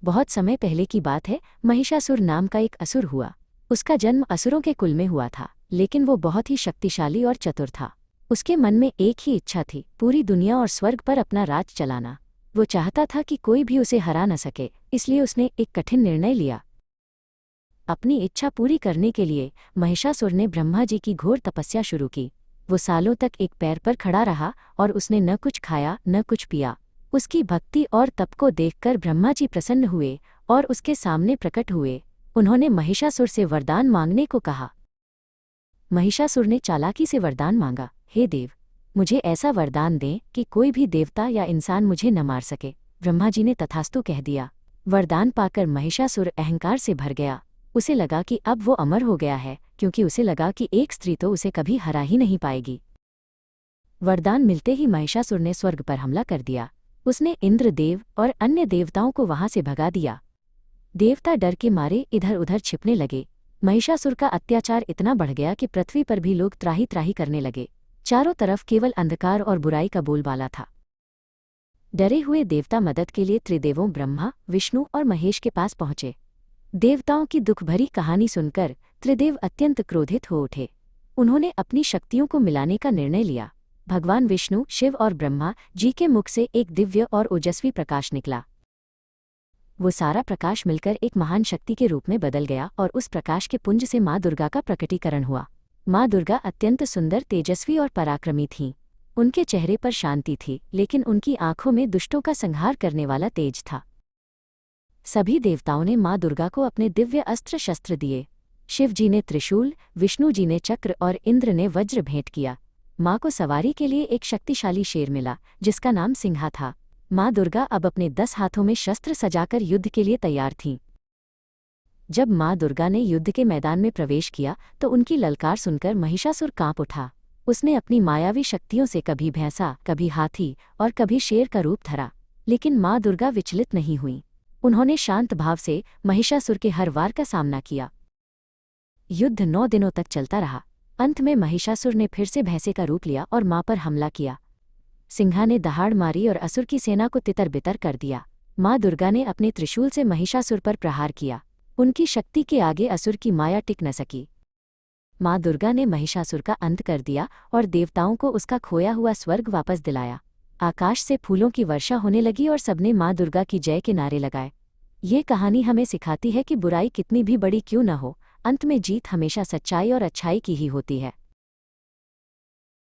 बहुत समय पहले की बात है। महिषासुर नाम का एक असुर हुआ। उसका जन्म असुरों के कुल में हुआ था, लेकिन वो बहुत ही शक्तिशाली और चतुर था। उसके मन में एक ही इच्छा थी, पूरी दुनिया और स्वर्ग पर अपना राज चलाना। वो चाहता था कि कोई भी उसे हरा न सके, इसलिए उसने एक कठिन निर्णय लिया। अपनी इच्छा पूरी करने के लिए महिषासुर ने ब्रह्मा जी की घोर तपस्या शुरू की। वो सालों तक एक पैर पर खड़ा रहा और उसने न कुछ खाया न कुछ पिया। उसकी भक्ति और तप को देखकर ब्रह्मा जी प्रसन्न हुए और उसके सामने प्रकट हुए। उन्होंने महिषासुर से वरदान मांगने को कहा। महिषासुर ने चालाकी से वरदान मांगा, हे देव, मुझे ऐसा वरदान दें कि कोई भी देवता या इंसान मुझे न मार सके। ब्रह्मा जी ने तथास्तु कह दिया। वरदान पाकर महिषासुर अहंकार से भर गया। उसे लगा कि अब वो अमर हो गया है, क्योंकि उसे लगा कि एक स्त्री तो उसे कभी हरा ही नहीं पाएगी। वरदान मिलते ही महिषासुर ने स्वर्ग पर हमला कर दिया। उसने इंद्रदेव और अन्य देवताओं को वहां से भगा दिया। देवता डर के मारे इधर उधर छिपने लगे। महिषासुर का अत्याचार इतना बढ़ गया कि पृथ्वी पर भी लोग त्राही त्राही करने लगे। चारों तरफ केवल अंधकार और बुराई का बोलबाला था। डरे हुए देवता मदद के लिए त्रिदेवों ब्रह्मा, विष्णु और महेश के पास पहुंचे। देवताओं की दुखभरी कहानी सुनकर त्रिदेव अत्यंत क्रोधित हो उठे। उन्होंने अपनी शक्तियों को मिलाने का निर्णय लिया। भगवान विष्णु, शिव और ब्रह्मा जी के मुख से एक दिव्य और ओजस्वी प्रकाश निकला। वो सारा प्रकाश मिलकर एक महान शक्ति के रूप में बदल गया और उस प्रकाश के पुंज से माँ दुर्गा का प्रकटीकरण हुआ। माँ दुर्गा अत्यंत सुंदर, तेजस्वी और पराक्रमी थीं। उनके चेहरे पर शांति थी, लेकिन उनकी आंखों में दुष्टों का संहार करने वाला तेज था। सभी देवताओं ने माँ दुर्गा को अपने दिव्य अस्त्र शस्त्र दिए। शिव जी ने त्रिशूल, विष्णु जी ने चक्र और इंद्र ने वज्र भेंट किया। माँ को सवारी के लिए एक शक्तिशाली शेर मिला, जिसका नाम सिंहा था। माँ दुर्गा अब अपने 10 हाथों में शस्त्र सजाकर युद्ध के लिए तैयार थीं। जब माँ दुर्गा ने युद्ध के मैदान में प्रवेश किया तो उनकी ललकार सुनकर महिषासुर कांप उठा। उसने अपनी मायावी शक्तियों से कभी भैंसा, कभी हाथी और कभी शेर का रूप धरा, लेकिन माँ दुर्गा विचलित नहीं हुईं। उन्होंने शांत भाव से महिषासुर के हर वार का सामना किया। युद्ध 9 दिनों तक चलता रहा। अंत में महिषासुर ने फिर से भैंसे का रूप लिया और माँ पर हमला किया। सिंहा ने दहाड़ मारी और असुर की सेना को तितर-बितर कर दिया। माँ दुर्गा ने अपने त्रिशूल से महिषासुर पर प्रहार किया। उनकी शक्ति के आगे असुर की माया टिक न सकी। माँ दुर्गा ने महिषासुर का अंत कर दिया और देवताओं को उसका खोया हुआ स्वर्ग वापस दिलाया। आकाश से फूलों की वर्षा होने लगी और सबने माँ दुर्गा की जय के नारे लगाए। ये कहानी हमें सिखाती है कि बुराई कितनी भी बड़ी क्यों न हो, अंत में जीत हमेशा सच्चाई और अच्छाई की ही होती है।